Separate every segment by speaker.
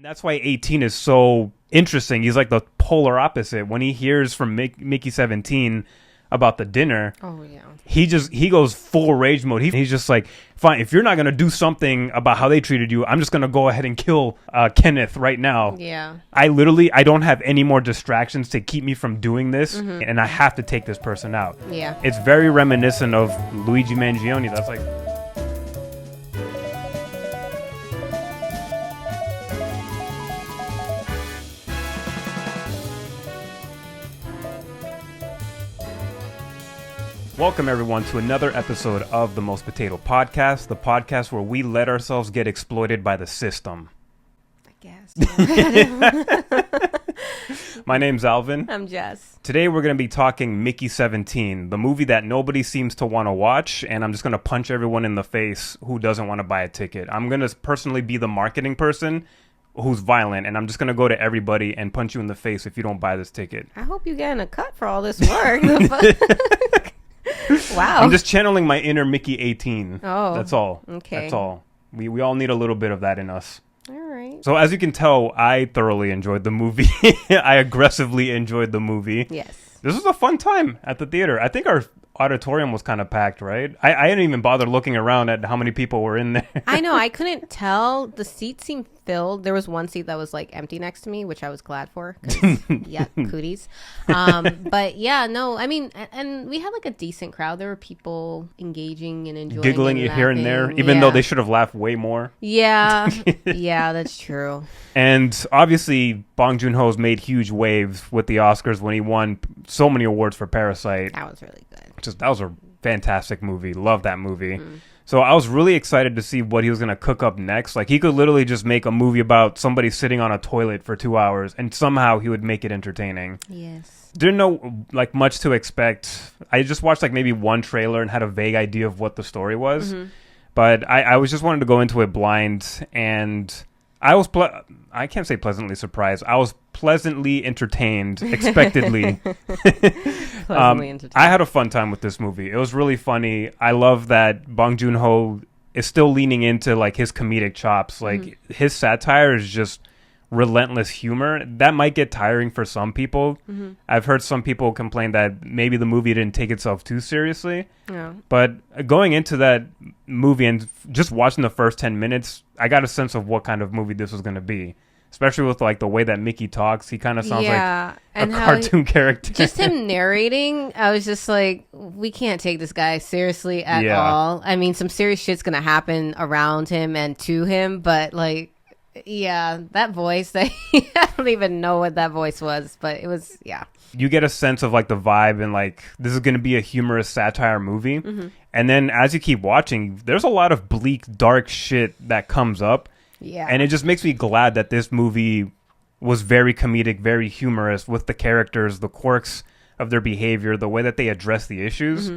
Speaker 1: And that's why 18 is so interesting. He's like the polar opposite. When he hears from Mickey 17 about the dinner, he goes full rage mode. He's just like, fine, if you're not going to do something about how they treated you, I'm just going to go ahead and kill Kenneth right now.
Speaker 2: Yeah.
Speaker 1: I don't have any more distractions to keep me from doing this, and I have to take this person out.
Speaker 2: Yeah.
Speaker 1: It's very reminiscent of Luigi Mangione. That's like... Welcome, everyone, to another episode of the Most Potato Podcast, the podcast where we let ourselves get exploited by the system.
Speaker 2: I guess. Yeah.
Speaker 1: My name's Alvin.
Speaker 2: I'm Jess.
Speaker 1: Today, we're going to be talking Mickey 17, the movie that nobody seems to want to watch, and I'm just going to punch everyone in the face who doesn't want to buy a ticket. I'm going to personally be the marketing person who's violent, and I'm just going to go to everybody and punch you in the face if you don't buy this ticket.
Speaker 2: I hope you're getting a cut for all this work. Wow.
Speaker 1: I'm just channeling my inner Mickey 18.
Speaker 2: Oh.
Speaker 1: That's all.
Speaker 2: Okay.
Speaker 1: That's all. We all need a little bit of that in us.
Speaker 2: All right.
Speaker 1: So as you can tell, I thoroughly enjoyed the movie. I aggressively enjoyed the movie.
Speaker 2: Yes.
Speaker 1: This was a fun time at the theater. I think our auditorium was kind of packed, right? I didn't even bother looking around at how many people were in there.
Speaker 2: I know. I couldn't tell. The seats seemed filled. There was one seat that was like empty next to me, which I was glad for. Yeah, cooties. But yeah, no, I mean, and we had like a decent crowd. There were people engaging and enjoying,
Speaker 1: giggling
Speaker 2: and
Speaker 1: here and there, even though they should have laughed way more.
Speaker 2: Yeah, yeah, that's true.
Speaker 1: And obviously, Bong Joon-ho's made huge waves with the Oscars when he won so many awards for Parasite.
Speaker 2: That was really good.
Speaker 1: That was a fantastic movie. Love that movie. So I was really excited to see what he was going to cook up next. Like, he could literally just make a movie about somebody sitting on a toilet for 2 hours, and somehow he would make it entertaining.
Speaker 2: Yes.
Speaker 1: Didn't know, like, much to expect. I just watched, like, maybe one trailer and had a vague idea of what the story was. But I was just wanted to go into it blind, and I was... I can't say pleasantly surprised. I was pleasantly entertained, expectedly.
Speaker 2: Pleasantly entertained.
Speaker 1: I had a fun time with this movie. It was really funny. I love that Bong Joon-ho is still leaning into like his comedic chops. Like his satire is just relentless humor. That might get tiring for some people. I've heard some people complain that maybe the movie didn't take itself too seriously.
Speaker 2: Yeah.
Speaker 1: But going into that movie and just watching the first 10 minutes, I got a sense of what kind of movie this was going to be. Especially with like the way that Mickey talks. He kind of sounds like a cartoon character.
Speaker 2: Just him narrating, I was just like, we can't take this guy seriously at all. I mean, some serious shit's going to happen around him and to him, but like, yeah, that voice, I don't even know what that voice was, but it was, yeah.
Speaker 1: You get a sense of like the vibe and like this is going to be a humorous satire movie. And then as you keep watching, there's a lot of bleak, dark shit that comes up.
Speaker 2: Yeah.
Speaker 1: And it just makes me glad that this movie was very comedic, very humorous with the characters, the quirks of their behavior, the way that they address the issues.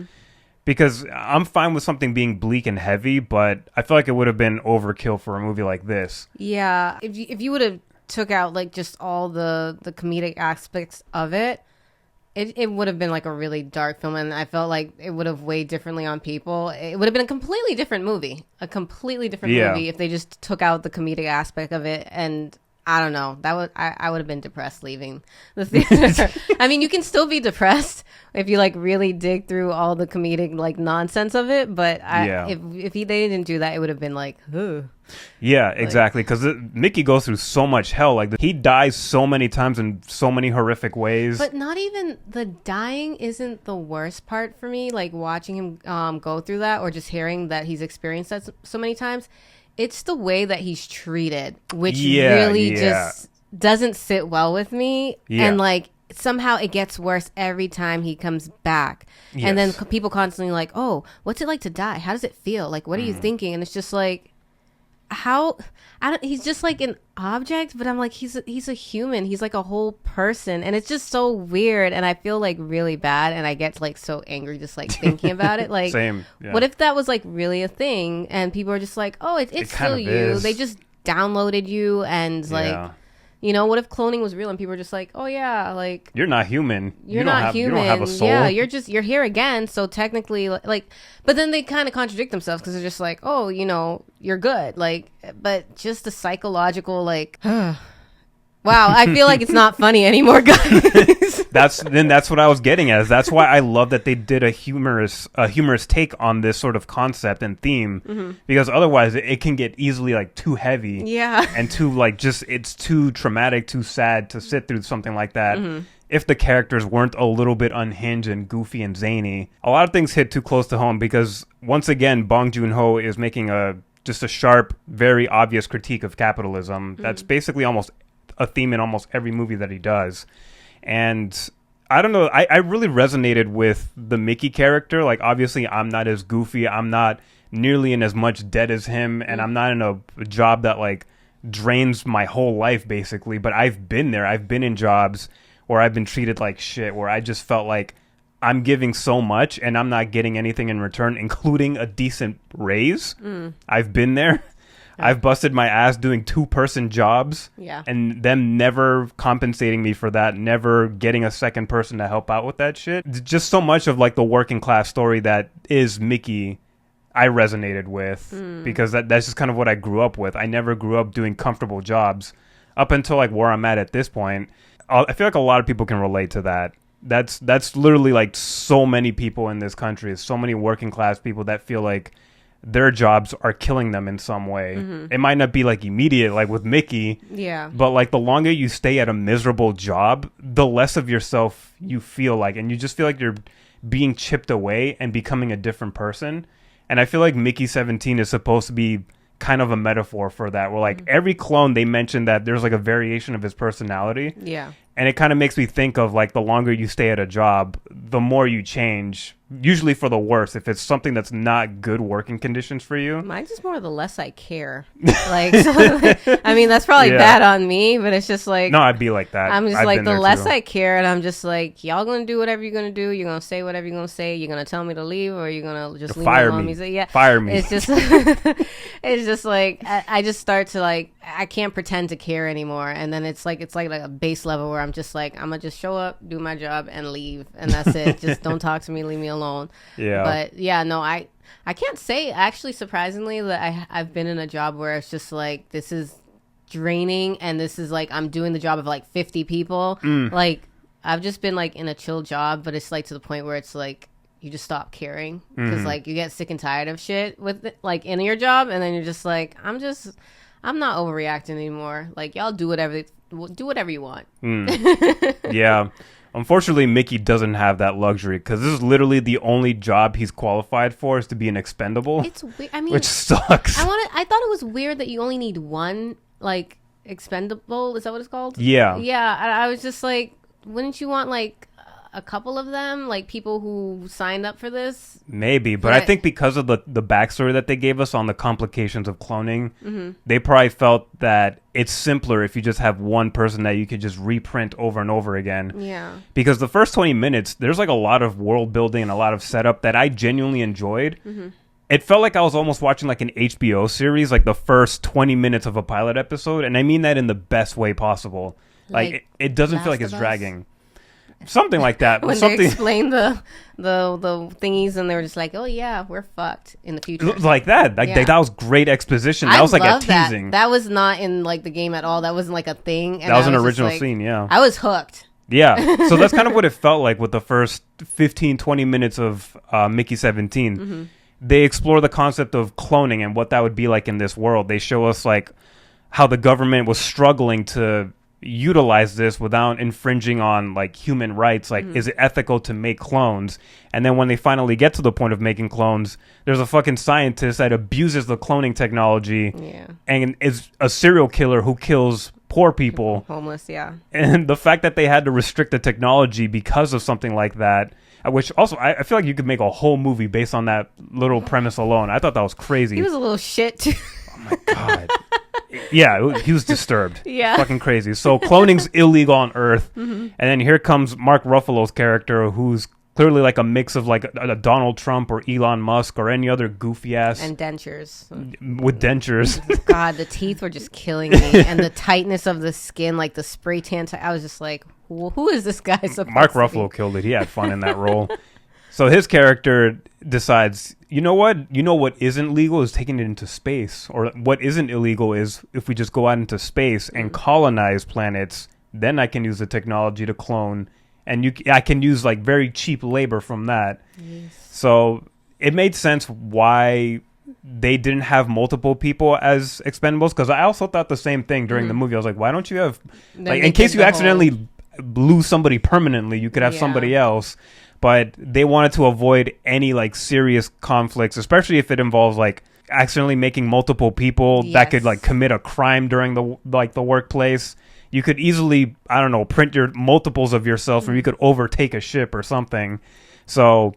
Speaker 1: Because I'm fine with something being bleak and heavy, but I feel like it would have been overkill for a movie like this.
Speaker 2: Yeah. If you would have took out like just all the comedic aspects of it, it would have been like a really dark film, and I felt like it would have weighed differently on people. It would have been a completely different movie. Movie if they just took out the comedic aspect of it. And I don't know, I would have been depressed leaving the theater. I mean, you can still be depressed if you like really dig through all the comedic like nonsense of it, but if they didn't do that, it would have been like, ugh.
Speaker 1: Yeah, exactly. Because Mickey goes through so much hell. Like he dies so many times in so many horrific ways.
Speaker 2: But not even the dying isn't the worst part for me. Like watching him go through that, or just hearing that he's experienced that so many times. It's the way that he's treated, which really just doesn't sit well with me. Yeah. And like somehow it gets worse every time he comes back. Yes. And then people constantly like, oh, what's it like to die? How does it feel? Like, what are you thinking? And it's just like, he's just like an object, but I'm like, he's a human. He's like a whole person, and it's just so weird, and I feel like really bad, and I get like so angry just like thinking about it. Like,
Speaker 1: same. Yeah.
Speaker 2: What if that was like really a thing, and people are just like, oh, it's still you. They just downloaded you, and like, What if cloning was real and people were just like, oh yeah, like
Speaker 1: you're not human.
Speaker 2: You're not human.
Speaker 1: You don't have a soul.
Speaker 2: Yeah, you're here again. So technically, like, but then they kind of contradict themselves because they're just like, oh, you're good. Like, but just the psychological, like, wow, I feel like it's not funny anymore, guys.
Speaker 1: That's what I was getting at. That's why I love that they did a humorous take on this sort of concept and theme, because otherwise it can get easily like too heavy, and too like just it's too traumatic, too sad to sit through something like that. If the characters weren't a little bit unhinged and goofy and zany, a lot of things hit too close to home because once again, Bong Joon-ho is making just a sharp, very obvious critique of capitalism. That's basically almost a theme in almost every movie that he does. And I don't know, I really resonated with the Mickey character. Like, obviously I'm not as goofy, I'm not nearly in as much debt as him, and I'm not in a job that like drains my whole life basically, but I've been there. I've been in jobs where I've been treated like shit, where I just felt like I'm giving so much and I'm not getting anything in return, including a decent raise. I've been there. I've busted my ass doing 2-person jobs, and them never compensating me for that, never getting a second person to help out with that shit. Just so much of like the working class story that is Mickey, I resonated with because that's just kind of what I grew up with. I never grew up doing comfortable jobs up until like where I'm at this point. I feel like a lot of people can relate to that. That's literally like so many people in this country, so many working class people that feel like their jobs are killing them in some way. It might not be like immediate, like with Mickey. But like the longer you stay at a miserable job, the less of yourself you feel like, and you just feel like you're being chipped away and becoming a different person. And I feel like Mickey 17 is supposed to be kind of a metaphor for that, where like every clone they mention that there's like a variation of his personality. And it kind of makes me think of like the longer you stay at a job, the more you change, usually for the worse, if it's something that's not good working conditions for you.
Speaker 2: Mine's just more the less I care. Like, so, I mean, that's probably bad on me, but it's just like...
Speaker 1: No, I'd be like that.
Speaker 2: I'm just like, the less I care, and I'm just like, y'all gonna do whatever you're gonna do, you're gonna say whatever you're gonna say, you're gonna tell me to leave, or you're gonna just leave me alone. Yeah,
Speaker 1: fire me.
Speaker 2: It's just... it's just like, I just start to like, I can't pretend to care anymore, and then it's like a base level where I'm just like, I'm gonna just show up, do my job, and leave, and that's it. Just don't talk to me, leave me alone. But yeah, no, I can't say actually, surprisingly, that I've been in a job where it's just like, this is draining, and this is like, I'm doing the job of like 50 people. Like, I've just been like in a chill job, but it's like to the point where it's like you just stop caring because like you get sick and tired of shit with it, like in your job, and then you're just like, I'm not overreacting anymore. Like, y'all do whatever you want.
Speaker 1: Yeah. Unfortunately, Mickey doesn't have that luxury because this is literally the only job he's qualified for, is to be an expendable.
Speaker 2: It's weird. I mean,
Speaker 1: which sucks.
Speaker 2: I thought it was weird that you only need one, like, expendable. Is that what it's called?
Speaker 1: Yeah.
Speaker 2: Yeah. I was just like, wouldn't you want like a couple of them, like people who signed up for this?
Speaker 1: Maybe, but I think because of the backstory that they gave us on the complications of cloning, they probably felt that it's simpler if you just have one person that you could just reprint over and over again.
Speaker 2: Yeah.
Speaker 1: Because the first 20 minutes, there's like a lot of world building and a lot of setup that I genuinely enjoyed. It felt like I was almost watching like an HBO series, like the first 20 minutes of a pilot episode, and I mean that in the best way possible. Like it doesn't feel like it's dragging. Something like that.
Speaker 2: When they explained the thingies, and they were just like, "Oh yeah, we're fucked in the future."
Speaker 1: Like that. Like that was great exposition. That was like a teasing.
Speaker 2: That was not in like the game at all. That wasn't like a thing. And
Speaker 1: that was an original scene. Yeah,
Speaker 2: I was hooked.
Speaker 1: Yeah. So that's kind of what it felt like with the first 15, 20 minutes of Mickey 17. They explore the concept of cloning and what that would be like in this world. They show us like how the government was struggling to utilize this without infringing on like human rights. Like, is it ethical to make clones? And then when they finally get to the point of making clones, there's a fucking scientist that abuses the cloning technology and is a serial killer who kills poor people,
Speaker 2: homeless.
Speaker 1: And the fact that they had to restrict the technology because of something like that, which also I feel like you could make a whole movie based on that little premise alone. I thought that was crazy.
Speaker 2: He was a little shit too.
Speaker 1: Oh my god. Yeah, he was disturbed.
Speaker 2: Yeah.
Speaker 1: Fucking crazy. So cloning's illegal on Earth. And then here comes Mark Ruffalo's character, who's clearly like a mix of like a Donald Trump or Elon Musk or any other goofy ass.
Speaker 2: And dentures.
Speaker 1: With dentures.
Speaker 2: God, the teeth were just killing me. And the tightness of the skin, like the spray tan. I was just like, who is this guy supposed
Speaker 1: Mark
Speaker 2: to
Speaker 1: Ruffalo
Speaker 2: be?
Speaker 1: killed it. He had fun in that role. So his character decides, you know what isn't legal is taking it into space. Or what isn't illegal is if we just go out into space and colonize planets, then I can use the technology to clone. And I can use like very cheap labor from that.
Speaker 2: Yes.
Speaker 1: So it made sense why they didn't have multiple people as expendables. Because I also thought the same thing during the movie. I was like, why don't you have, like, in case you accidentally lose somebody permanently, you could have somebody else. But they wanted to avoid any like serious conflicts, especially if it involves like accidentally making multiple people that could like commit a crime during the workplace. You could easily, I don't know, print your multiples of yourself, or you could overtake a ship or something. So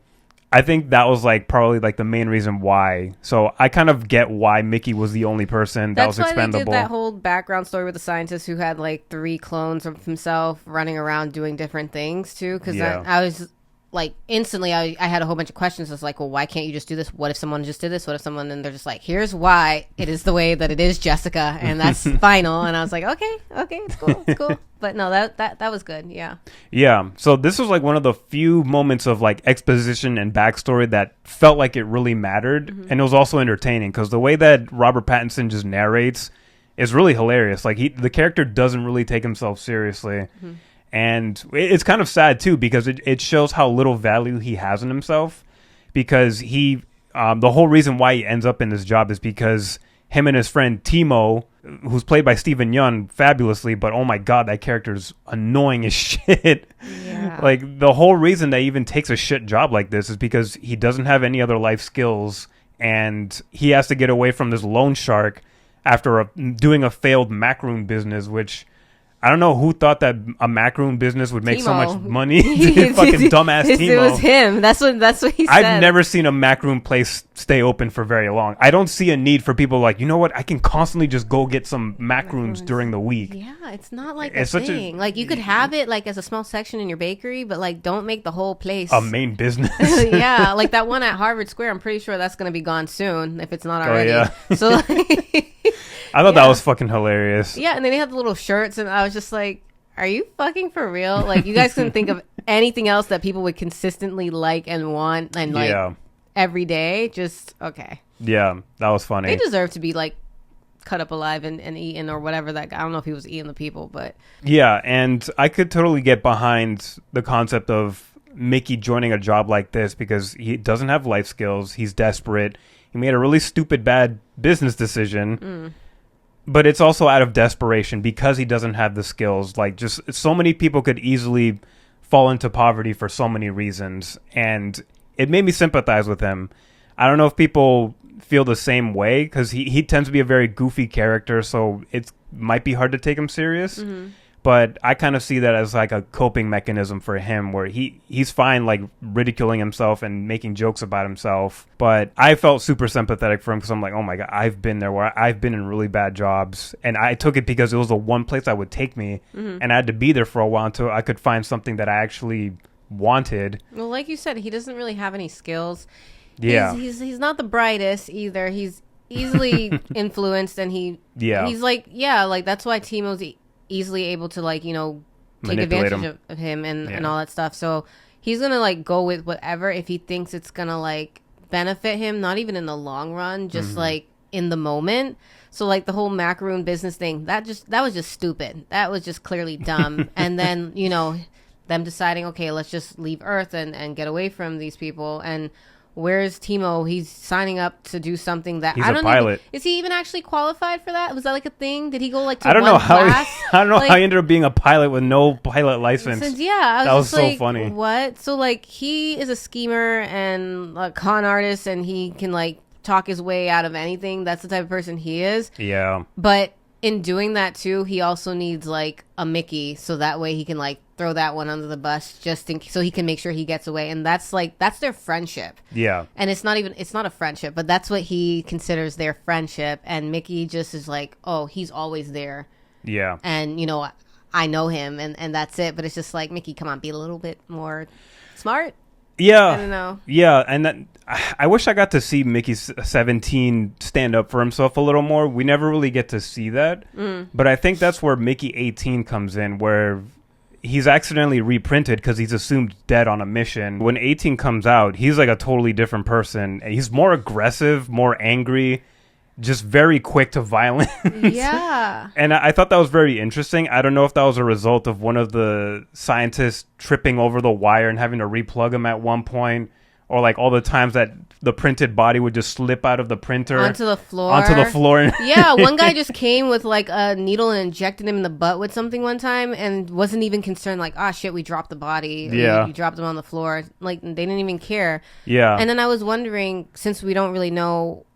Speaker 1: I think that was like probably like the main reason why. So I kind of get why Mickey was the only person that was expendable.
Speaker 2: That's why they did that whole background story with the scientist who had like 3 clones of himself running around doing different things too. Because I was like instantly I had a whole bunch of questions. I was like, well, why can't you just do this? What if someone just did this? What if someone, and they're just like, here's why it is the way that it is, Jessica, and that's final. And I was like, okay, it's cool. But no, that was good. Yeah.
Speaker 1: So this was like one of the few moments of like exposition and backstory that felt like it really mattered. And it was also entertaining because the way that Robert Pattinson just narrates is really hilarious. Like the character doesn't really take himself seriously. And it's kind of sad, too, because it shows how little value he has in himself. Because the whole reason why he ends up in this job is because him and his friend Timo, who's played by Steven Yeun fabulously, but oh my God, that character's annoying as shit.
Speaker 2: Yeah.
Speaker 1: Like, the whole reason that he even takes a shit job like this is because he doesn't have any other life skills. And he has to get away from this loan shark after doing a failed macaroon business, which... I don't know who thought that a macaroon business would make so much money. Fucking dumbass Timo.
Speaker 2: It was him. That's what he said.
Speaker 1: I've never seen a macaroon place stay open for very long. I don't see a need for people like, you know what? I can constantly just go get some macaroons during the week.
Speaker 2: Yeah, it's not like it's a thing. Like you could have it like as a small section in your bakery, but like don't make the whole place
Speaker 1: a main business.
Speaker 2: Yeah, like that one at Harvard Square. I'm pretty sure that's going to be gone soon if it's not already.
Speaker 1: Oh, yeah.
Speaker 2: So like,
Speaker 1: I thought that was fucking hilarious.
Speaker 2: Yeah, and then they had the little shirts, and I was just like, are you fucking for real? Like, you guys couldn't think of anything else that people would consistently like and want and like every day? Just, okay.
Speaker 1: Yeah, that was funny.
Speaker 2: They deserve to be like cut up alive and eaten or whatever. That I don't know if he was eating the people, but...
Speaker 1: Yeah, and I could totally get behind the concept of Mickey joining a job like this because he doesn't have life skills. He's desperate. He made a really stupid, bad business decision. But it's also out of desperation because he doesn't have the skills. Like, just so many people could easily fall into poverty for so many reasons. And it made me sympathize with him. I don't know if people feel the same way because he tends to be a very goofy character. So it might be hard to take him serious. But I kind of see that as like a coping mechanism for him where he's fine like ridiculing himself and making jokes about himself. But I felt super sympathetic for him because I'm like, oh my God, I've been there where I've been in really bad jobs. And I took it because it was the one place that would take me. And I had to be there for a while until I could find something that I actually wanted.
Speaker 2: Well, like you said, he doesn't really have any skills.
Speaker 1: Yeah.
Speaker 2: He's not the brightest either. He's easily influenced and he's like, like that's why Timo's easily able to like, you know, take advantage of him and all that stuff. So he's gonna like go with whatever if he thinks it's gonna like benefit him, not even in the long run, just like in the moment. So like the whole macaroon business thing, that was just stupid. That was just clearly dumb. And then, you know, them deciding, okay, let's just leave Earth and get away from these people. And where's Timo? He's signing up to do something that
Speaker 1: he's a pilot.
Speaker 2: Is he even actually qualified for that? Was that like a thing? Did he go like to
Speaker 1: I don't know how
Speaker 2: class?
Speaker 1: I don't know how he ended up being a pilot with no pilot license.
Speaker 2: That
Speaker 1: was so
Speaker 2: like,
Speaker 1: funny.
Speaker 2: What? So like he is a schemer and a con artist, and he can like talk his way out of anything. That's the type of person he is. Yeah. But in doing that too, he also needs like a Mickey, so that way he can like throw that one under the bus so he can make sure he gets away. And that's their friendship. Yeah. And it's not a friendship, but that's what he considers their friendship. And Mickey just is like, oh, he's always there. Yeah. And, you know, I know him and that's it. But it's just like, Mickey, come on, be a little bit more smart.
Speaker 1: Yeah.
Speaker 2: I don't know.
Speaker 1: Yeah, and I wish I got to see Mickey 17 stand up for himself a little more. We never really get to see that. But I think that's where Mickey 18 comes in, where he's accidentally reprinted because he's assumed dead on a mission. When 18 comes out, he's like a totally different person. He's more aggressive, more angry, just very quick to violence.
Speaker 2: Yeah.
Speaker 1: And I thought that was very interesting. I don't know if that was a result of one of the scientists tripping over the wire and having to replug him at one point, or like all the times that the printed body would just slip out of the printer
Speaker 2: onto the floor. Yeah, one guy just came with like a needle and injected him in the butt with something one time and wasn't even concerned, like, oh shit, we dropped the body.
Speaker 1: Yeah.
Speaker 2: You dropped him on the floor. Like, they didn't even care.
Speaker 1: Yeah.
Speaker 2: And then I was wondering, since we don't really know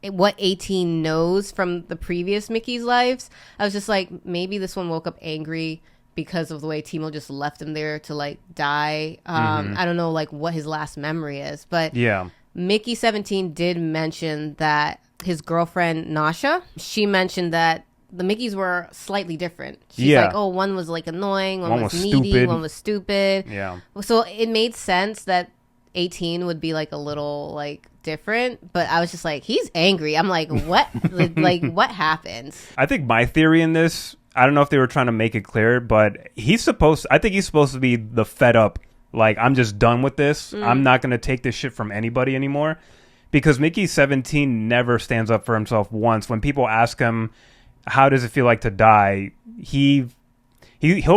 Speaker 2: what 18 knows from the previous Mickey's lives, I was just like, maybe this one woke up angry because of the way Timo just left him there to like die. I don't know like what his last memory is, but
Speaker 1: yeah,
Speaker 2: Mickey 17 did mention that his girlfriend Nasha, she mentioned that the Mickeys were slightly different. She's like, oh, one was like annoying, one was needy,
Speaker 1: stupid.
Speaker 2: One was stupid.
Speaker 1: Yeah.
Speaker 2: So it made sense that 18 would be like a little like different, but I was just like, he's angry. I'm like, what? Like, what happened?
Speaker 1: I think my theory in this, I don't know if they were trying to make it clear, but I think he's supposed to be the fed up, like, I'm just done with this. I'm not going to take this shit from anybody anymore. Because Mickey 17 never stands up for himself once. When people ask him, how does it feel like to die? He'll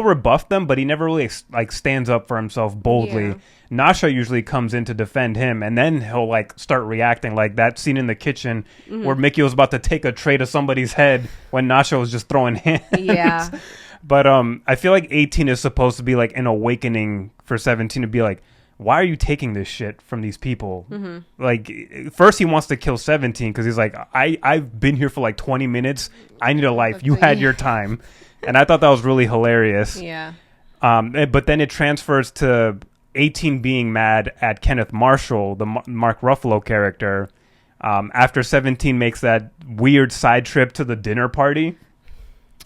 Speaker 1: rebuff them, but he never really like stands up for himself boldly. Yeah. Nasha usually comes in to defend him, and then he'll like start reacting, like that scene in the kitchen where Mickey was about to take a tray to somebody's head when Nasha was just throwing hands. Yeah. But I feel like 18 is supposed to be like an awakening for 17 to be like, why are you taking this shit from these people? Like, first he wants to kill 17 because he's like, I've been here for like 20 minutes. I need a life. You had your time. And I thought that was really hilarious.
Speaker 2: Yeah.
Speaker 1: But then it transfers to 18 being mad at Kenneth Marshall, the Mark Ruffalo character, after 17 makes that weird side trip to the dinner party,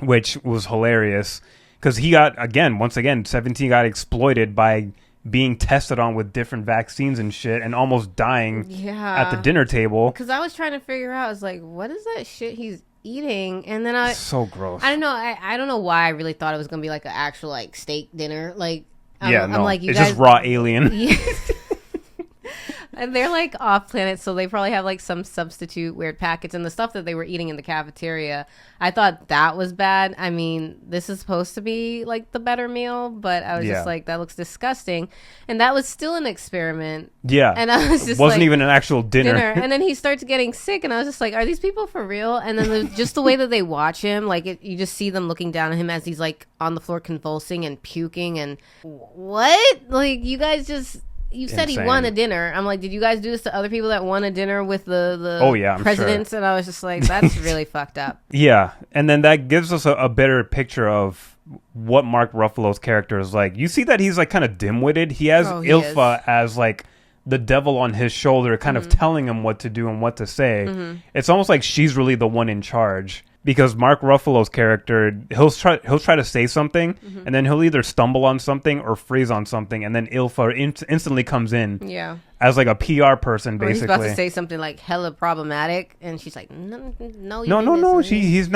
Speaker 1: which was hilarious because he got, once again, 17 got exploited by being tested on with different vaccines and shit and almost dying at the dinner table.
Speaker 2: Because I was trying to figure out, I was like, what is that shit he's eating? And then
Speaker 1: so gross.
Speaker 2: I don't know. I don't know why I really thought it was gonna be like an actual like steak dinner. Like
Speaker 1: I'm like, you guys, just raw alien.
Speaker 2: Yeah. And they're like off planet, so they probably have like some substitute weird packets, and the stuff that they were eating in the cafeteria, I thought that was bad. I mean, this is supposed to be like the better meal, but I was just like, that looks disgusting. And that was still an experiment.
Speaker 1: Yeah.
Speaker 2: And I was just
Speaker 1: wasn't
Speaker 2: like,
Speaker 1: even an actual dinner.
Speaker 2: And then he starts getting sick, and I was just like, are these people for real? And then just the way that they watch him, like you just see them looking down at him as he's like on the floor convulsing and puking, and what? Like, you guys just... You said insane. He won a dinner. I'm like, did you guys do this to other people that won a dinner with the presidents? Sure. And I was just like, that's really fucked up.
Speaker 1: Yeah. And then that gives us a better picture of what Mark Ruffalo's character is like. You see that he's like kind of dim-witted. He has Ilfa as like the devil on his shoulder, kind of telling him what to do and what to say. It's almost like she's really the one in charge. Because Mark Ruffalo's character, he'll try to say something, and then he'll either stumble on something or freeze on something, and then Ilfa instantly comes in, as like a PR person, basically. Or he's
Speaker 2: about to say something like hella problematic, and she's like, no.
Speaker 1: He's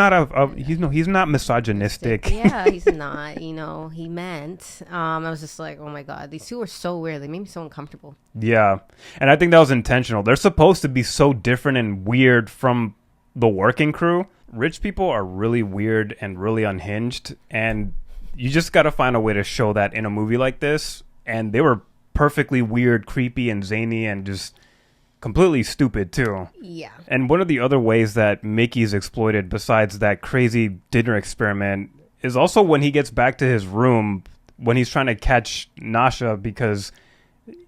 Speaker 1: not misogynistic.
Speaker 2: Yeah, he's not. He meant. I was just like, oh my god, these two are so weird. They made me so uncomfortable.
Speaker 1: Yeah, and I think that was intentional. They're supposed to be so different and weird from the working crew. Rich people are really weird and really unhinged, and you just got to find a way to show that in a movie like this. And they were perfectly weird, creepy, and zany, and just completely stupid too.
Speaker 2: Yeah.
Speaker 1: And one of the other ways that Mickey's exploited, besides that crazy dinner experiment, is also when he gets back to his room when he's trying to catch Nasha, because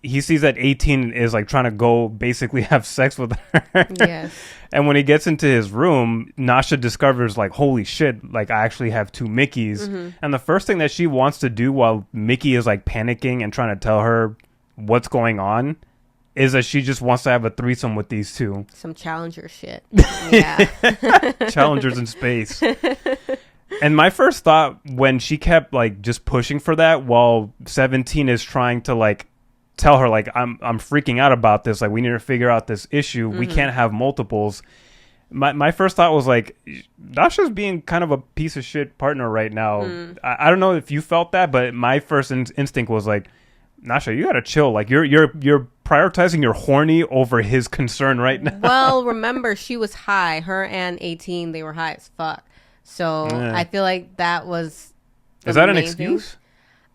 Speaker 1: he sees that 18 is like trying to go basically have sex with her.
Speaker 2: Yes.
Speaker 1: And when he gets into his room, Nasha discovers like, holy shit, like I actually have two Mickeys. And the first thing that she wants to do while Mickey is like panicking and trying to tell her what's going on is that she just wants to have a threesome with these two.
Speaker 2: Some Challenger shit. Yeah.
Speaker 1: Challengers in space. And my first thought when she kept like just pushing for that while 17 is trying to like tell her like I'm freaking out about this, like we need to figure out this issue. We can't have multiples. My first thought was like, Nasha's being kind of a piece of shit partner right now. I don't know if you felt that, but my first instinct was like, Nasha, you gotta chill. Like you're prioritizing your horny over his concern right now.
Speaker 2: Well, remember, she was high. Her and 18, they were high as fuck. So I feel like that was.
Speaker 1: Is that an excuse?
Speaker 2: Thing.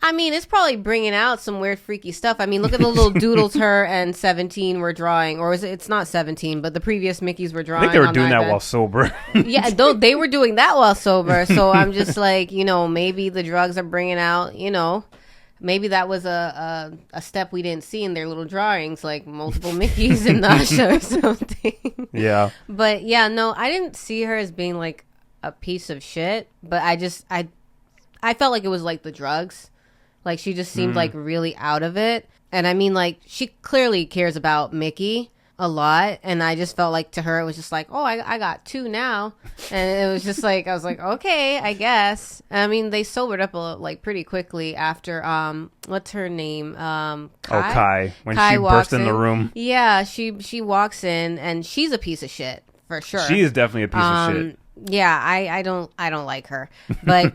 Speaker 2: I mean, it's probably bringing out some weird, freaky stuff. I mean, look at the little doodles her and 17 were drawing. Or it's not 17, but the previous Mickeys were drawing.
Speaker 1: I think they were doing that while sober.
Speaker 2: Yeah, they were doing that while sober. So I'm just like, maybe the drugs are bringing out, maybe that was a step we didn't see in their little drawings, like multiple Mickeys and Nasha or something.
Speaker 1: Yeah.
Speaker 2: But yeah, no, I didn't see her as being like a piece of shit. But I felt like it was like the drugs. Like, she just seemed like really out of it. And I mean, like, she clearly cares about Mickey a lot. And I just felt like to her, it was just like, oh, I got 2 now. And it was just like, I was like, okay, I guess. I mean, they sobered up pretty quickly after, what's her name? Kai?
Speaker 1: Kai. When
Speaker 2: Kai
Speaker 1: she burst in the room.
Speaker 2: Yeah, she walks in and she's a piece of shit, for sure.
Speaker 1: She is definitely a piece of shit.
Speaker 2: Yeah, I don't like her. But...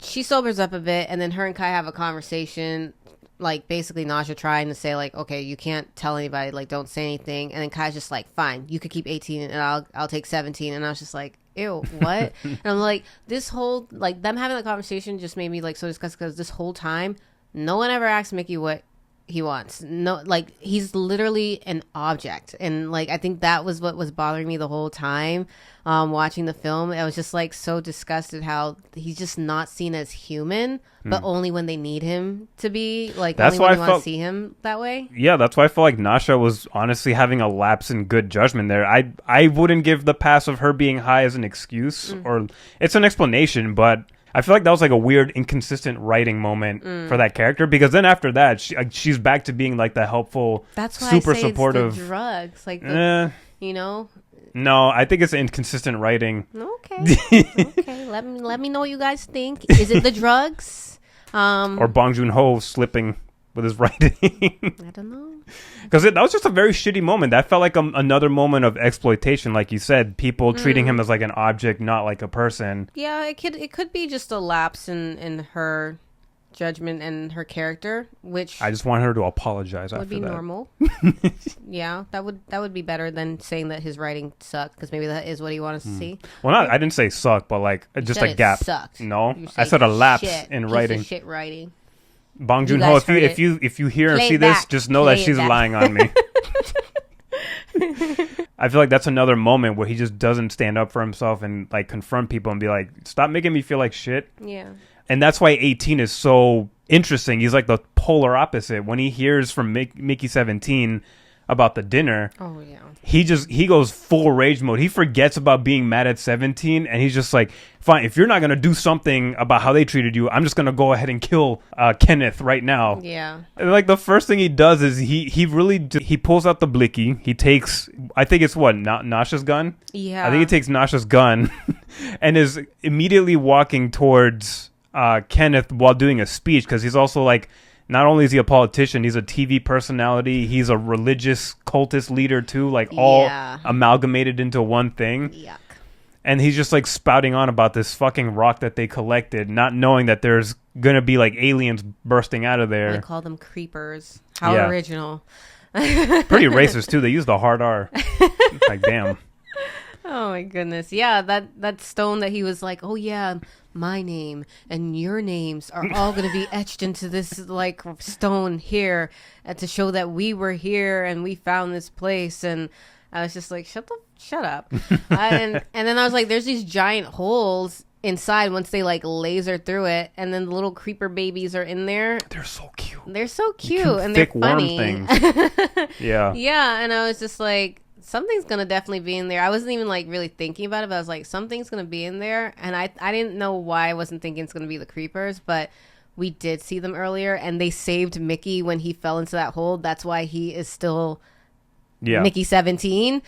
Speaker 2: She sobers up a bit, and then her and Kai have a conversation, like, basically Nasha trying to say, like, okay, you can't tell anybody, like, don't say anything. And then Kai's just like, fine, you could keep 18, and I'll take 17. And I was just like, ew, what? And I'm like, this whole, like, them having that conversation just made me, like, so disgusted, because this whole time, no one ever asked Mickey what he wants. No, like, he's literally an object. And, like, I think that was what was bothering me the whole time watching the film. I was just, like, so disgusted how he's just not seen as human, but only when they need him to be. Like,
Speaker 1: that's
Speaker 2: only when
Speaker 1: why
Speaker 2: they want to see him that way.
Speaker 1: Yeah, that's why I feel like Nasha was honestly having a lapse in good judgment there. I wouldn't give the pass of her being high as an excuse, or it's an explanation, but I feel like that was like a weird, inconsistent writing moment for that character, because then after that, she's back to being like the helpful,
Speaker 2: that's why
Speaker 1: super
Speaker 2: I say
Speaker 1: supportive.
Speaker 2: it's the drugs, like
Speaker 1: No, I think it's inconsistent writing.
Speaker 2: Okay. Let me know what you guys think. Is it the drugs?
Speaker 1: Or Bong Joon-ho slipping with his writing.
Speaker 2: I don't know.
Speaker 1: Because that was just a very shitty moment. That felt like another moment of exploitation, like you said. People treating him as like an object, not like a person.
Speaker 2: Yeah, it could be just a lapse in her judgment and her character, which
Speaker 1: I just want her to apologize
Speaker 2: would
Speaker 1: after
Speaker 2: be
Speaker 1: that.
Speaker 2: normal. Yeah, that would be better than saying that his writing sucked, because maybe that is what he wanted to see.
Speaker 1: Well, I didn't say suck, but like just a gap.
Speaker 2: Sucked.
Speaker 1: No, I said a lapse in
Speaker 2: piece
Speaker 1: write
Speaker 2: of shit writing.
Speaker 1: Bong Joon-ho, if you hear or see this, just know that she's lying on me. I feel like that's another moment where he just doesn't stand up for himself and like confront people and be like, stop making me feel like shit.
Speaker 2: Yeah.
Speaker 1: And that's why 18 is so interesting. He's like the polar opposite. When he hears from Mickey 17 about the dinner,
Speaker 2: oh yeah,
Speaker 1: he goes full rage mode. He forgets about being mad at 17, and he's just like, fine, if you're not gonna do something about how they treated you, I'm just gonna go ahead and kill Kenneth right now.
Speaker 2: Yeah.
Speaker 1: And like the first thing he does is he pulls out the blicky. He takes, I think it's what, Nasha's gun.
Speaker 2: Yeah,
Speaker 1: I think he takes Nasha's gun and is immediately walking towards Kenneth while doing a speech, because he's also like, not only is he a politician, he's a TV personality, he's a religious cultist leader too, like all amalgamated into one thing.
Speaker 2: Yuck.
Speaker 1: And he's just like spouting on about this fucking rock that they collected, not knowing that there's gonna be like aliens bursting out of there.
Speaker 2: They call them creepers. How original.
Speaker 1: Pretty racist too. They use the hard R. Like, damn.
Speaker 2: Oh my goodness. Yeah, that stone that he was like, oh yeah, my name and your names are all going to be etched into this like stone here to show that we were here and we found this place. And I was just like, shut up. And then I was like, there's these giant holes inside once they like laser through it, and then the little creeper babies are in there.
Speaker 1: They're so cute.
Speaker 2: And they're funny.
Speaker 1: Worm things. Yeah.
Speaker 2: And I was just like, something's gonna definitely be in there. I wasn't even like really thinking about it, but I was like, something's gonna be in there. And I didn't know why I wasn't thinking it's gonna be the creepers, but we did see them earlier, and they saved Mickey when he fell into that hole. That's why he is still Mickey 17.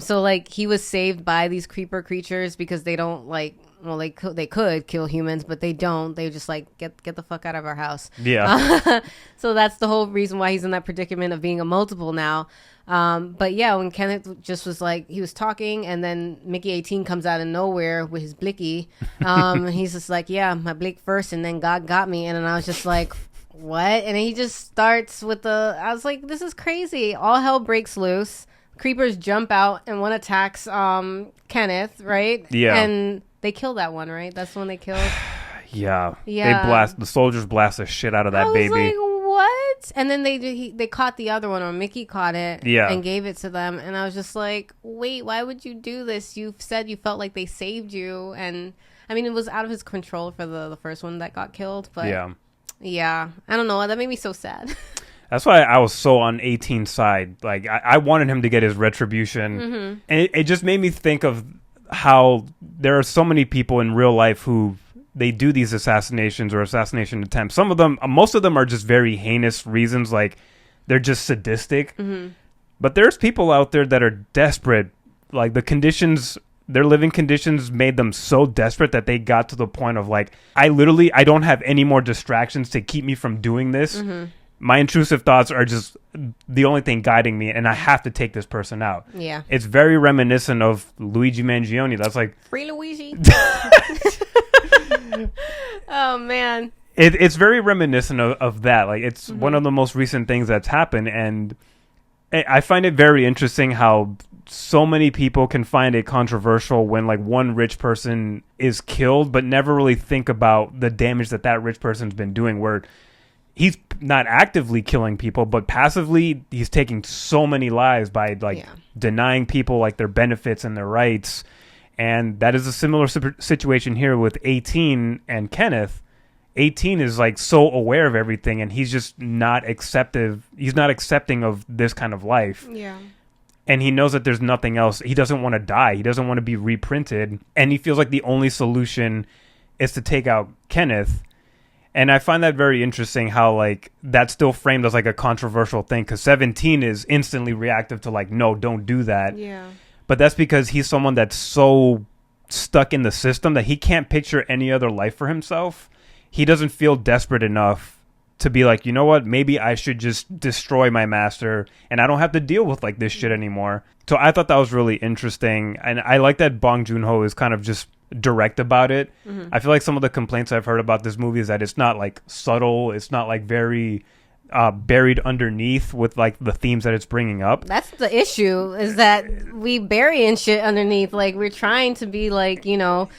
Speaker 2: So like he was saved by these creeper creatures because they don't like well, they could kill humans, but they don't. They just like get the fuck out of our house.
Speaker 1: Yeah.
Speaker 2: So that's the whole reason why he's in that predicament of being a multiple now. But yeah, when Kenneth just was like, he was talking, and then Mickey 18 comes out of nowhere with his blicky. He's just like, yeah, my blick first, and then God got me. And then I was just like, what? And he just starts with I was like, this is crazy. All hell breaks loose. Creepers jump out, and one attacks Kenneth, right?
Speaker 1: Yeah.
Speaker 2: And they kill that one, right? That's the one they killed.
Speaker 1: Yeah.
Speaker 2: Yeah.
Speaker 1: The soldiers blast the shit out of that
Speaker 2: I was
Speaker 1: baby.
Speaker 2: like, what? And then they caught the other one, or Mickey caught it, and gave it to them. And I was just like, wait, why would you do this? You said you felt like they saved you, and I mean, it was out of his control for the first one that got killed. But yeah, I don't know. That made me so sad.
Speaker 1: That's why I was so on 18's side. Like, I wanted him to get his retribution.
Speaker 2: Mm-hmm.
Speaker 1: And it just made me think of how there are so many people in real life who they do these assassinations or assassination attempts. Most of them are just very heinous reasons. Like, they're just sadistic. Mm-hmm. But there's people out there that are desperate. Like, their living conditions made them so desperate that they got to the point of like, I don't have any more distractions to keep me from doing this. Mm-hmm. My intrusive thoughts are just the only thing guiding me, and I have to take this person out.
Speaker 2: Yeah.
Speaker 1: It's very reminiscent of Luigi Mangione. That's like...
Speaker 2: Free Luigi. Oh, man.
Speaker 1: It's very reminiscent of that. Like, it's one of the most recent things that's happened, and I find it very interesting how so many people can find it controversial when, like, one rich person is killed, but never really think about the damage that rich person's been doing, where... he's not actively killing people, but passively he's taking so many lives by denying people like their benefits and their rights. And that is a similar situation here with 18 and Kenneth. 18 is like so aware of everything, and he's just not accepting of this kind of life.
Speaker 2: Yeah.
Speaker 1: And he knows that there's nothing else. He doesn't want to die. He doesn't want to be reprinted. And he feels like the only solution is to take out Kenneth. And I find that very interesting how, like, that's still framed as, like, a controversial thing. Because 17 is instantly reactive to, like, no, don't do that.
Speaker 2: Yeah.
Speaker 1: But that's because he's someone that's so stuck in the system that he can't picture any other life for himself. He doesn't feel desperate enough to be like, you know what, maybe I should just destroy my master and I don't have to deal with, like, this shit anymore. So I thought that was really interesting. And I like that Bong Joon-ho is kind of just direct about it. Mm-hmm. I feel like some of the complaints I've heard about this movie is that it's not like subtle, it's not like very buried underneath with like the themes that it's bringing up.
Speaker 2: That's the issue, is that we bury in shit underneath. Like, we're trying to be like, you know,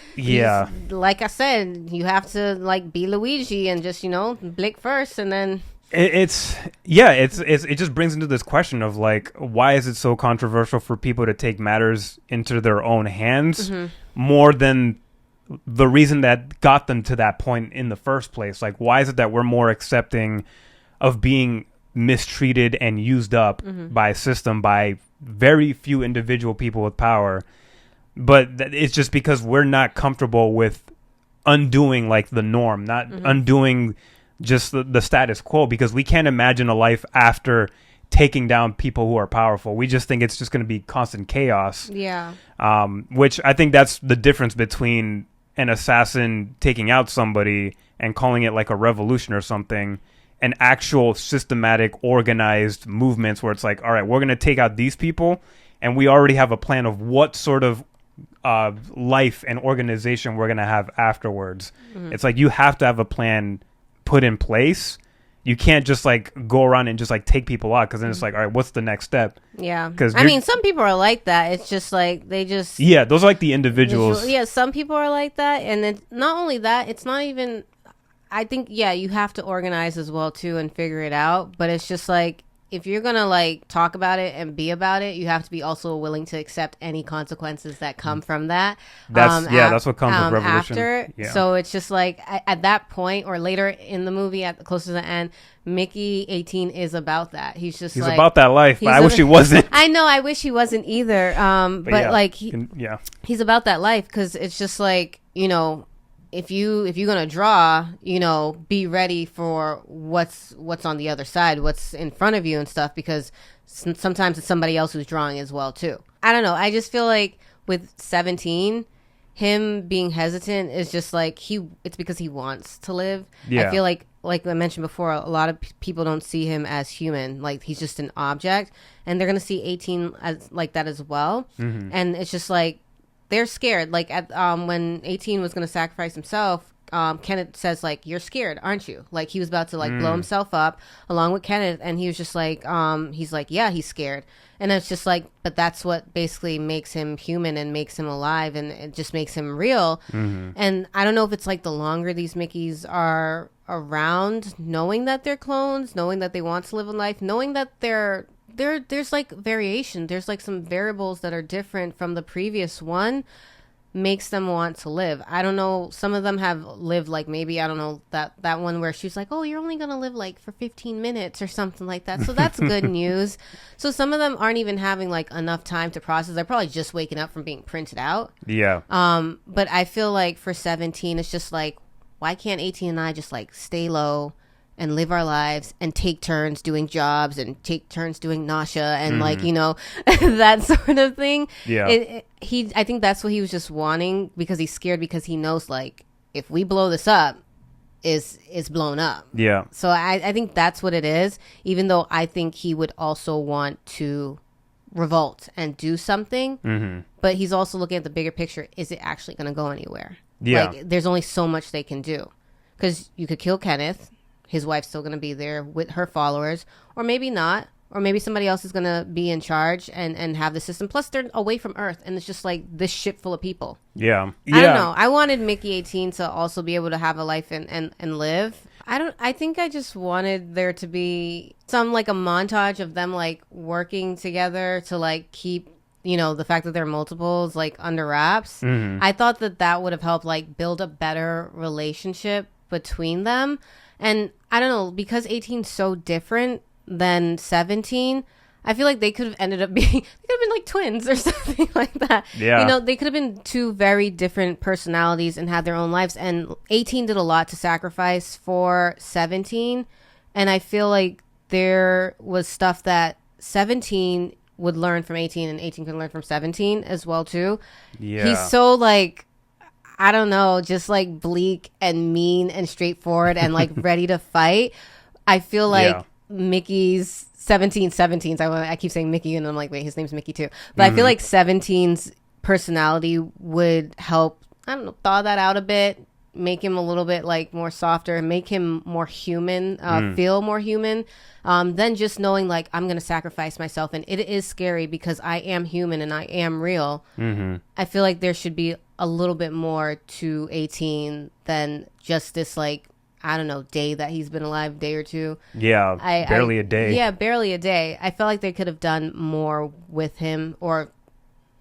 Speaker 2: like I said, you have to like be Luigi and just, you know, blick first, and then
Speaker 1: it just brings into this question of like, why is it so controversial for people to take matters into their own hands more than the reason that got them to that point in the first place? Like, why is it that we're more accepting of being mistreated and used up by a system, by very few individual people with power? But it's just because we're not comfortable with undoing like the norm, not undoing just the status quo, because we can't imagine a life after taking down people who are powerful. We just think it's just going to be constant chaos.
Speaker 2: Yeah.
Speaker 1: Which I think that's the difference between an assassin taking out somebody and calling it like a revolution or something, and actual systematic organized movements where it's like, all right, we're going to take out these people and we already have a plan of what sort of life and organization we're going to have afterwards. It's like you have to have a plan put in place. You can't just like go around and just like take people out, because then it's like, all right, what's the next step?
Speaker 2: Yeah, because I mean, some people are like that. It's just like they just
Speaker 1: those are like the individuals.
Speaker 2: Yeah, some people are like that, and then not only that, it's not even. I think you have to organize as well too and figure it out. But it's just like, if you're gonna like talk about it and be about it, you have to be also willing to accept any consequences that come from that.
Speaker 1: That's what comes with revolution.
Speaker 2: After. Yeah. So it's just like at that point or later in the movie, at the closer to the end, Mickey 18 is about that. He's like,
Speaker 1: about that life. But I wish he wasn't.
Speaker 2: I know. I wish he wasn't either. But like he's about that life, because it's just like, you know, if you're gonna draw, you know, be ready for what's on the other side, what's in front of you and stuff, because sometimes it's somebody else who's drawing as well too. I don't know. I just feel like with 17, him being hesitant is just like it's because he wants to live.
Speaker 1: Yeah.
Speaker 2: I feel like I mentioned before, a lot of people don't see him as human. Like, he's just an object, and they're gonna see 18 as like that as well. And it's just like they're scared. Like at when 18 was gonna sacrifice himself, Kenneth says like, "You're scared, aren't you?" Like, he was about to like blow himself up along with Kenneth, and he was just like, he's like, "Yeah, he's scared." And it's just like, but that's what basically makes him human and makes him alive, and it just makes him real. And I don't know if it's like the longer these Mickeys are around, knowing that they're clones, knowing that they want to live a life, knowing that there's like variation, there's like some variables that are different from the previous one, makes them want to live. I don't know, some of them have lived like, maybe, I don't know, that one where she's like, oh, you're only gonna live like for 15 minutes or something like that, so that's good news. So some of them aren't even having like enough time to process. They're probably just waking up from being printed out. But I feel like for 17, it's just like, why can't 18 and I just like stay low and live our lives and take turns doing jobs and take turns doing nausea and like, you know, that sort of thing. I think that's what he was just wanting, because he's scared, because he knows like, if we blow this up, it's blown up. So I think that's what it is, even though I think he would also want to revolt and do something. But he's also looking at the bigger picture. Is it actually going to go anywhere? Like, there's only so much they can do, because you could kill Kenneth. His wife's still going to be there with her followers, or maybe not, or maybe somebody else is going to be in charge and have the system. Plus, they're away from Earth, and it's just like this ship full of people. I don't know. I wanted Mickey 18 to also be able to have a life and live. I think I just wanted there to be some like a montage of them like working together to like keep, you know, the fact that they're multiples like under wraps. I thought that would have helped like build a better relationship between them. And I don't know, because 18's so different than 17, I feel like they could have ended up being, they could have been like twins or something like that. You know, they could have been two very different personalities and had their own lives. And 18 did a lot to sacrifice for 17. And I feel like there was stuff that 17 would learn from 18, and 18 could learn from 17 as well too. He's so like, I don't know, just like bleak and mean and straightforward and like ready to fight. I feel like Mickey's 17's, I keep saying Mickey and I'm like, wait, his name's Mickey too. But I feel like 17's personality would help, I don't know, thaw that out a bit, make him a little bit like more softer, make him more human, feel more human, than just knowing like, I'm going to sacrifice myself. And it is scary because I am human and I am real. I feel like there should be a little bit more to 18 than just this like, I don't know, day that he's been alive, day or two. Barely a day. Yeah, barely a day. I felt like they could have done more with him, or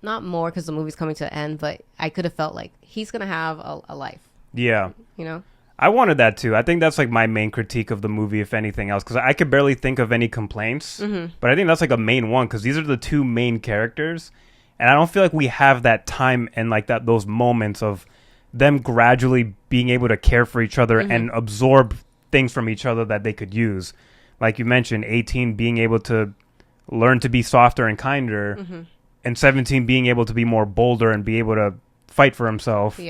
Speaker 2: not more because the movie's coming to an end, but I could have felt like he's going to have a life. You know?
Speaker 1: I wanted that too. I think that's like my main critique of the movie, if anything else, because I could barely think of any complaints. But I think that's like a main one, because these are the two main characters. And I don't feel like we have that time and like those moments of them gradually being able to care for each other and absorb things from each other that they could use. Like you mentioned, 18 being able to learn to be softer and kinder, and 17 being able to be more bolder and be able to fight for himself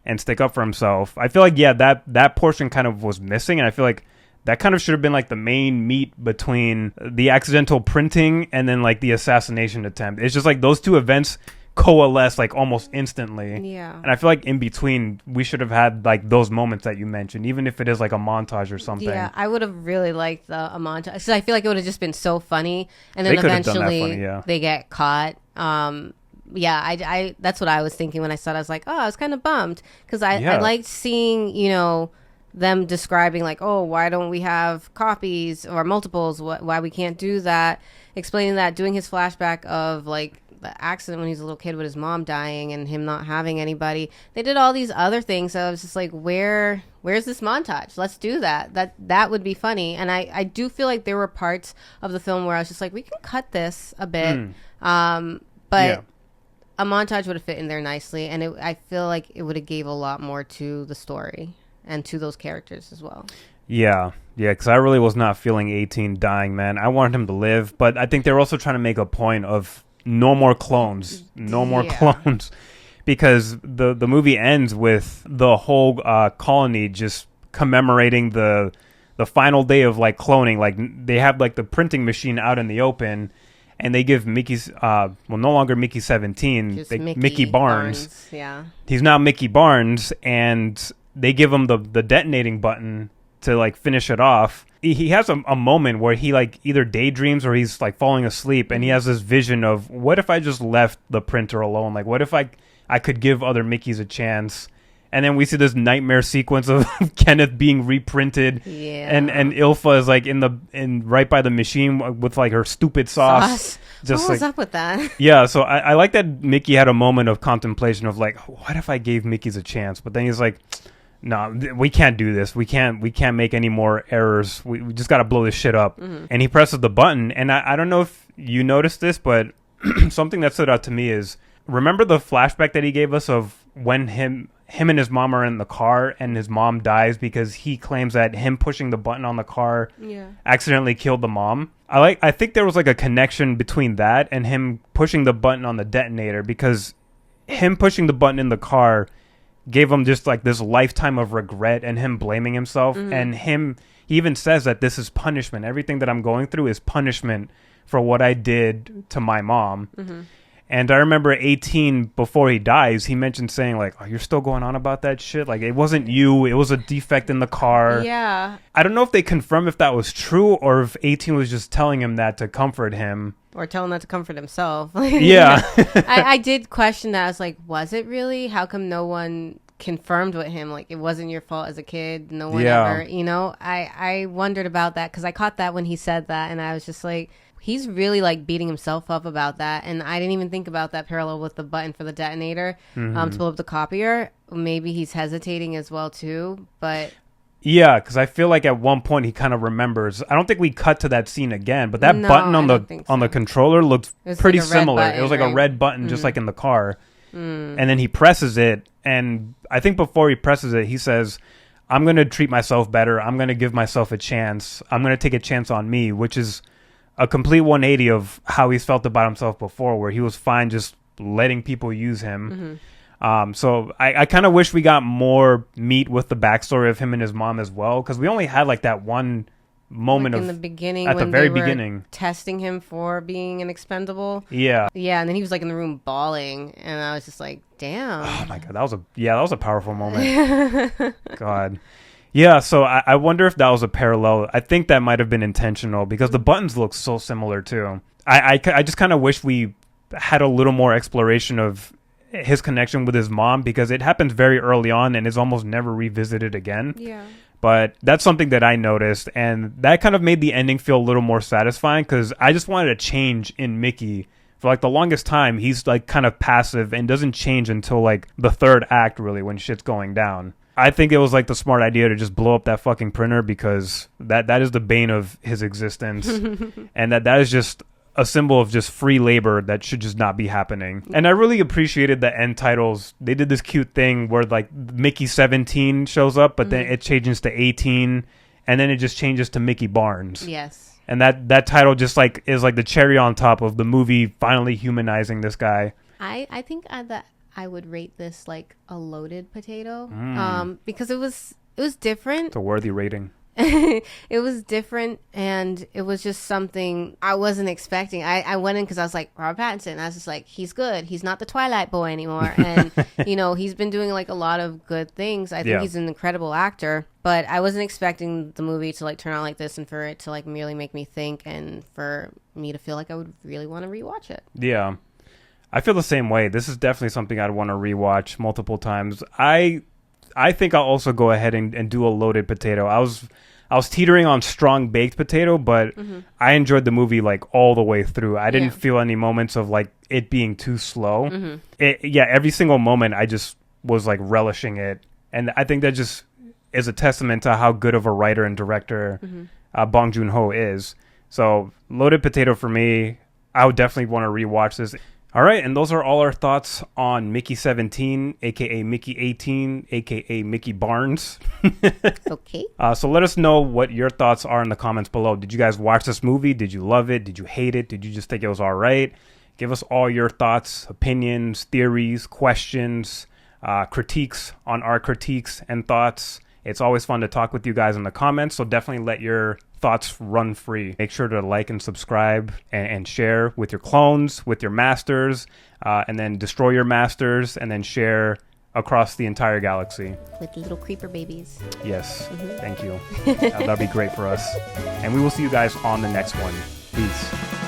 Speaker 1: and stick up for himself. I feel like, that portion kind of was missing, and I feel like that kind of should have been like the main meat between the accidental printing and then like the assassination attempt. It's just like those two events coalesce like almost instantly. And I feel like in between we should have had like those moments that you mentioned, even if it is like a montage or something.
Speaker 2: I would have really liked a montage, because I feel like it would have just been so funny, and then eventually they get caught. I that's what I was thinking when I saw it. I was like, oh, I was kind of bummed, because I liked seeing, you know, them describing like, oh, why don't we have copies or multiples, why we can't do that, explaining that, doing his flashback of like the accident when he was a little kid with his mom dying and him not having anybody. They did all these other things, so I was just like, where's this montage? Let's do that would be funny. And I do feel like there were parts of the film where I was just like, we can cut this a bit, but a montage would have fit in there nicely, and I feel like it would have gave a lot more to the story and to those characters as well. Because I really was not feeling 18 dying, man. I wanted him to live, but I think they're also trying to make a point of no more clones.
Speaker 1: because the movie ends with the whole colony just commemorating the final day of like cloning. Like they have like the printing machine out in the open, and they give Mickey's no longer Mickey 17, Mickey Barnes.
Speaker 2: Yeah,
Speaker 1: he's now Mickey Barnes, and they give him the detonating button to like finish it off. He has a moment where he like either daydreams or he's like falling asleep, and he has this vision of, what if I just left the printer alone? Like, what if I could give other Mickeys a chance? And then we see this nightmare sequence of Kenneth being reprinted, and Ilfa is like in right by the machine with like her stupid sauce.
Speaker 2: Just what was up with that?
Speaker 1: Yeah, so I like that Mickey had a moment of contemplation of like, what if I gave Mickeys a chance? But then he's like, no, we can't do this. We can't make any more errors. We just got to blow this shit up. Mm-hmm. And he presses the button, and I don't know if you noticed this, but something that stood out to me is, remember the flashback that he gave us of when him and his mom are in the car and his mom dies because he claims that him pushing the button on the car accidentally killed the mom. I think there was like a connection between that and him pushing the button on the detonator, because him pushing the button in the car gave him just like this lifetime of regret and him blaming himself. Mm-hmm. And he even says that this is punishment. Everything that I'm going through is punishment for what I did to my mom. Mm-hmm. And I remember 18, before he dies, he mentioned saying like, oh, you're still going on about that shit? Like, it wasn't you. It was a defect in the car.
Speaker 2: Yeah.
Speaker 1: I don't know if they confirmed if that was true or if 18 was just telling him that to comfort him.
Speaker 2: Or tell him that to comfort himself.
Speaker 1: Yeah.
Speaker 2: I did question that. I was like, was it really? How come no one confirmed with him? Like, it wasn't your fault as a kid. No one ever, I wondered about that, because I caught that when he said that, and I was just like, he's really like beating himself up about that. And I didn't even think about that parallel with the button for the detonator to blow up the copier. Maybe he's hesitating as well too, but
Speaker 1: yeah, because I feel like at one point he kind of remembers. I don't think we cut to that scene again, but that button on the controller looked pretty
Speaker 2: like
Speaker 1: similar.
Speaker 2: Button,
Speaker 1: it was like a red button, just like in the car. And then he presses it, and I think before he presses it, he says, I'm going to treat myself better. I'm going to give myself a chance. I'm going to take a chance on me, which is a complete 180 of how he's felt about himself before, where he was fine just letting people use him. So I kind of wish we got more meat with the backstory of him and his mom as well, because we only had like that one moment
Speaker 2: like in the beginning,
Speaker 1: at
Speaker 2: when
Speaker 1: the very
Speaker 2: they were
Speaker 1: beginning,
Speaker 2: testing him for being an expendable.
Speaker 1: Yeah,
Speaker 2: and then he was like in the room bawling, and I was just like, damn.
Speaker 1: Oh my god, that was a powerful moment. God. Yeah, so I wonder if that was a parallel. I think that might have been intentional, because the buttons look so similar too. I just kind of wish we had a little more exploration of his connection with his mom, because it happens very early on and is almost never revisited again.
Speaker 2: Yeah.
Speaker 1: But that's something that I noticed, and that kind of made the ending feel a little more satisfying, because I just wanted a change in Mickey. For like the longest time, he's like kind of passive and doesn't change until like the third act, really, when shit's going down. I think it was like the smart idea to just blow up that fucking printer, because that is the bane of his existence. And that is just a symbol of just free labor that should just not be happening. And I really appreciated the end titles. They did this cute thing where like Mickey 17 shows up, but then it changes to 18, and then it just changes to Mickey Barnes.
Speaker 2: Yes.
Speaker 1: And that title just like is like the cherry on top of the movie finally humanizing this guy.
Speaker 2: I think that I would rate this like a loaded potato, because it was different.
Speaker 1: It's a worthy rating.
Speaker 2: It was different, and it was just something I wasn't expecting. I went in because I was like, Robert Pattinson, and I was just like, he's good. He's not the Twilight boy anymore. And he's been doing like a lot of good things. I think he's an incredible actor, but I wasn't expecting the movie to like turn out like this, and for it to like merely make me think, and for me to feel like I would really want to rewatch it. Yeah,
Speaker 1: I feel the same way. This is definitely something I'd want to rewatch multiple times. I think I'll also go ahead and do a loaded potato. I was teetering on strong baked potato, but I enjoyed the movie like all the way through. I didn't feel any moments of like it being too slow. Every single moment I just was like relishing it. And I think that just is a testament to how good of a writer and director Bong Joon-ho is. So loaded potato for me. I would definitely want to rewatch this. All right, and those are all our thoughts on Mickey 17, a.k.a. Mickey 18, a.k.a. Mickey Barnes.
Speaker 2: Okay.
Speaker 1: So let us know what your thoughts are in the comments below. Did you guys watch this movie? Did you love it? Did you hate it? Did you just think it was all right? Give us all your thoughts, opinions, theories, questions, critiques on our critiques and thoughts. It's always fun to talk with you guys in the comments, so definitely let your thoughts run free. Make sure to like and subscribe and share with your clones, with your masters, and then destroy your masters, and then share across the entire galaxy.
Speaker 2: With little creeper babies.
Speaker 1: Yes, thank you. That'd be great for us. And we will see you guys on the next one. Peace.